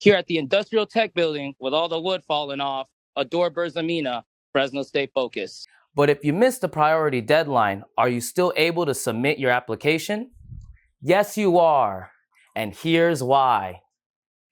Here at the Industrial Tech Building, with all the wood falling off, adore Berzamina, Fresno State focus. But if you missed the priority deadline, are you still able to submit your application? Yes, you are. And here's why.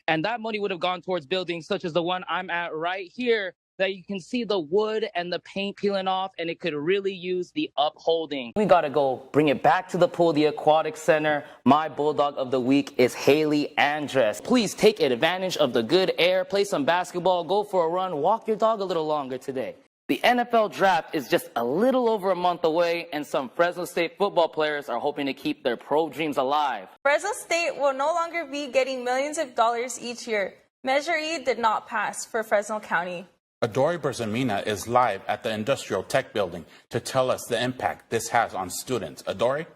And that money would have gone towards buildings such as the one I'm at right here, that you can see the wood and the paint peeling off, and it could really use the upholding. We gotta go bring it back to the pool, the aquatic center. My Bulldog of the Week is Haley Andress. Please take advantage of the good air, play some basketball, go for a run, walk your dog a little longer today. The NFL draft is just a little over a month away, and some Fresno State football players are hoping to keep their pro dreams alive. Fresno State will no longer be getting millions of dollars each year. Measure E did not pass for Fresno County. Adore Berzamina is live at the Industrial Tech Building to tell us the impact this has on students. Adore?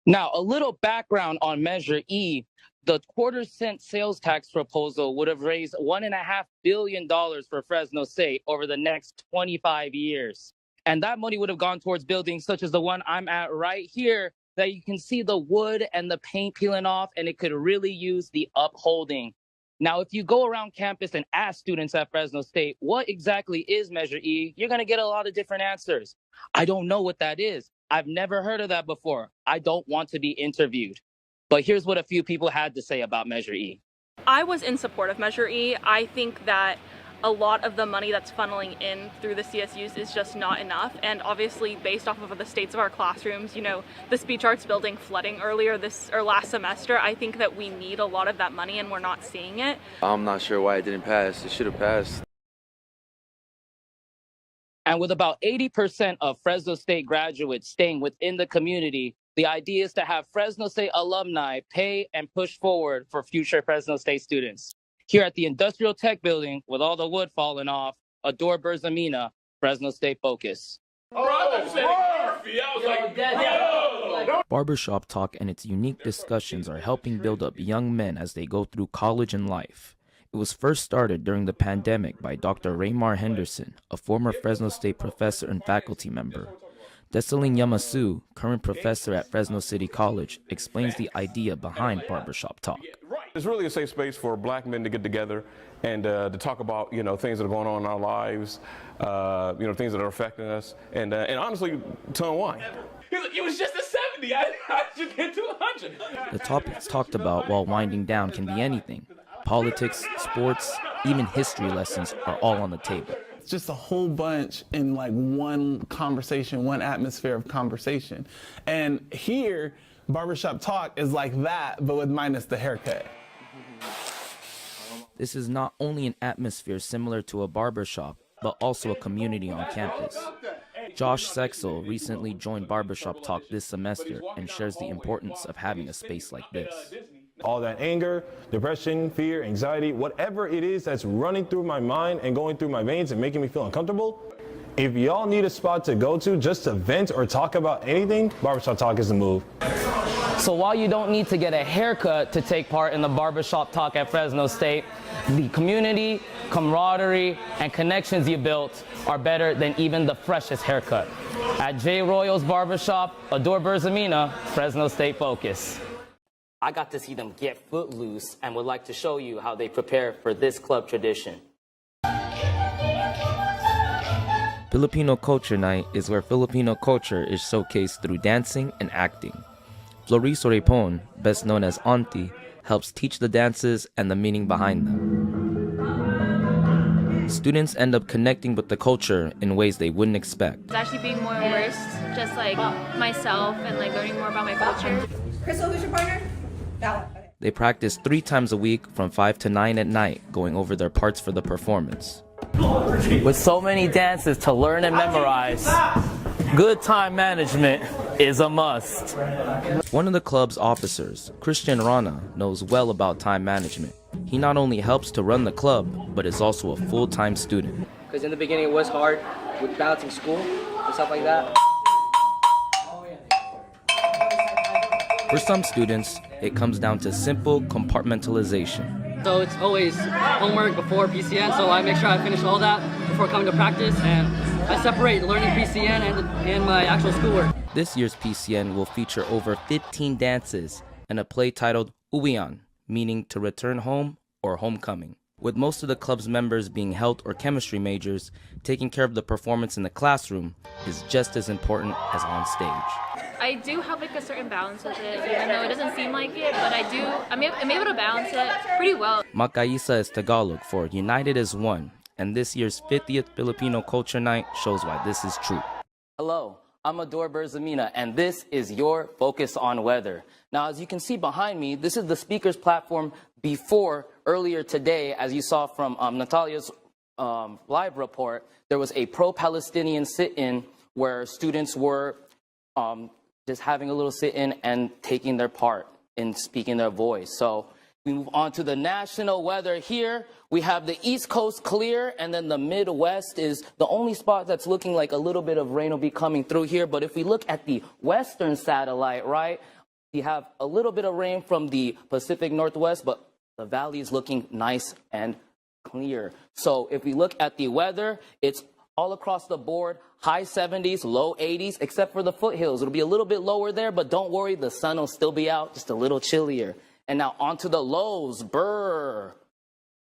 Now, a little background on Measure E. The quarter-cent sales tax proposal would have raised $1.5 billion for Fresno State over the next 25 years. And that money would have gone towards buildings such as the one I'm at right here, that you can see the wood and the paint peeling off, and it could really use the upholding. Now, if you go around campus and ask students at Fresno State, what exactly is Measure E, you're going to get a lot of different answers. I don't know what that is. I've never heard of that before. I don't want to be interviewed. But here's what a few people had to say about Measure E. I was in support of Measure E. I think that a lot of the money that's funneling in through the CSUs is just not enough. And obviously, based off of the states of our classrooms, you know, the speech arts building flooding last semester, I think that we need a lot of that money and we're not seeing it. I'm not sure why it didn't pass. It should have passed. And with about 80% of Fresno State graduates staying within the community, the idea is to have Fresno State alumni pay and push forward for future Fresno State students. Here at the Industrial Tech Building, with all the wood falling off, adore Berzamina, Fresno State focus. Barbershop Talk and its unique discussions are helping build up young men as they go through college and life. It was first started during the pandemic by Dr. Raymar Henderson, a former Fresno State professor and faculty member. Desaline Yamasu, current professor at Fresno City College, explains the idea behind Barbershop Talk. It's really a safe space for black men to get together and to talk about, things that are going on in our lives, things that are affecting us, and honestly, to unwind. It was just a 70. I should get to 100. The topics talked about while winding down can be anything. Politics, sports, even history lessons are all on the table. It's just a whole bunch in like one conversation, one atmosphere of conversation. And here, Barbershop Talk is like that, but with minus the haircut. This is not only an atmosphere similar to a barbershop, but also a community on campus. Josh Sexel recently joined Barbershop Talk this semester and shares the importance of having a space like this. All that anger, depression, fear, anxiety, whatever it is that's running through my mind and going through my veins and making me feel uncomfortable, if y'all need a spot to go to just to vent or talk about anything, Barbershop Talk is the move. So while you don't need to get a haircut to take part in the Barbershop Talk at Fresno State, the community, camaraderie, and connections you built are better than even the freshest haircut. At J. Royals Barbershop, adore Berzamina, Fresno State focus. I got to see them get footloose and would like to show you how they prepare for this club tradition. Filipino Culture Night is where Filipino culture is showcased through dancing and acting. Floriso Repon, best known as Auntie, helps teach the dances and the meaning behind them. Students end up connecting with the culture in ways they wouldn't expect. It's actually being more immersed, just like myself and like learning more about my culture. Crystal, who's your partner? That one. They practice 3 times a week from 5 to 9 at night, going over their parts for the performance. With so many dances to learn and memorize, good time management is a must. One of the club's officers, Christian Rana, knows well about time management. He not only helps to run the club, but is also a full-time student. Because in the beginning it was hard with balancing school and stuff like that. For some students, it comes down to simple compartmentalization. So it's always homework before PCN, so I make sure I finish all that before coming to practice, and I separate learning PCN and my actual schoolwork. This year's PCN will feature over 15 dances and a play titled Uwian, meaning to return home or homecoming. With most of the club's members being health or chemistry majors, taking care of the performance in the classroom is just as important as on stage. I do have like a certain balance with it, even though it doesn't seem like it, but I'm able to balance it pretty well. Makaisa is Tagalog for United as One, and this year's 50th Filipino Culture Night shows why this is true. Hello, I'm Berzamina, and this is your Focus on Weather. Now, as you can see behind me, this is the speaker's platform earlier today, as you saw from Natalia's live report, there was a pro-Palestinian sit-in where students were just having a little sit-in and taking their part in speaking their voice. So we move on to the national weather here. We have the East Coast clear, and then the Midwest is the only spot that's looking like a little bit of rain will be coming through here. But if we look at the western satellite, right, you have a little bit of rain from the Pacific Northwest, but the valley is looking nice and clear. So if we look at the weather, it's all across the board, high 70s, low 80s, except for the foothills. It'll be a little bit lower there, but don't worry, the sun will still be out, just a little chillier. And now onto the lows, to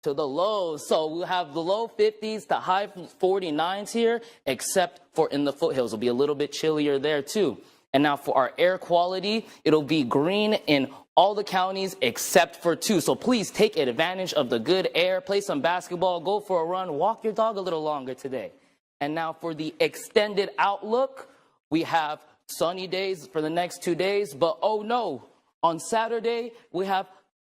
the lows. So we'll have the low 50s to high 49s here, except for in the foothills. It'll be a little bit chillier there too. And now for our air quality, it'll be green in all the counties except for 2. So please take advantage of the good air, play some basketball, go for a run, walk your dog a little longer today. And now for the extended outlook, we have sunny days for the next 2 days, but oh no, on Saturday, we have,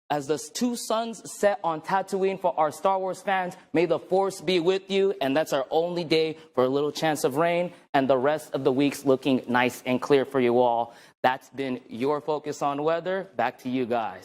as the 2 suns set on Tatooine for our Star Wars fans, may the Force be with you, and that's our only day for a little chance of rain, and the rest of the week's looking nice and clear for you all. That's been your Focus on Weather. Back to you guys.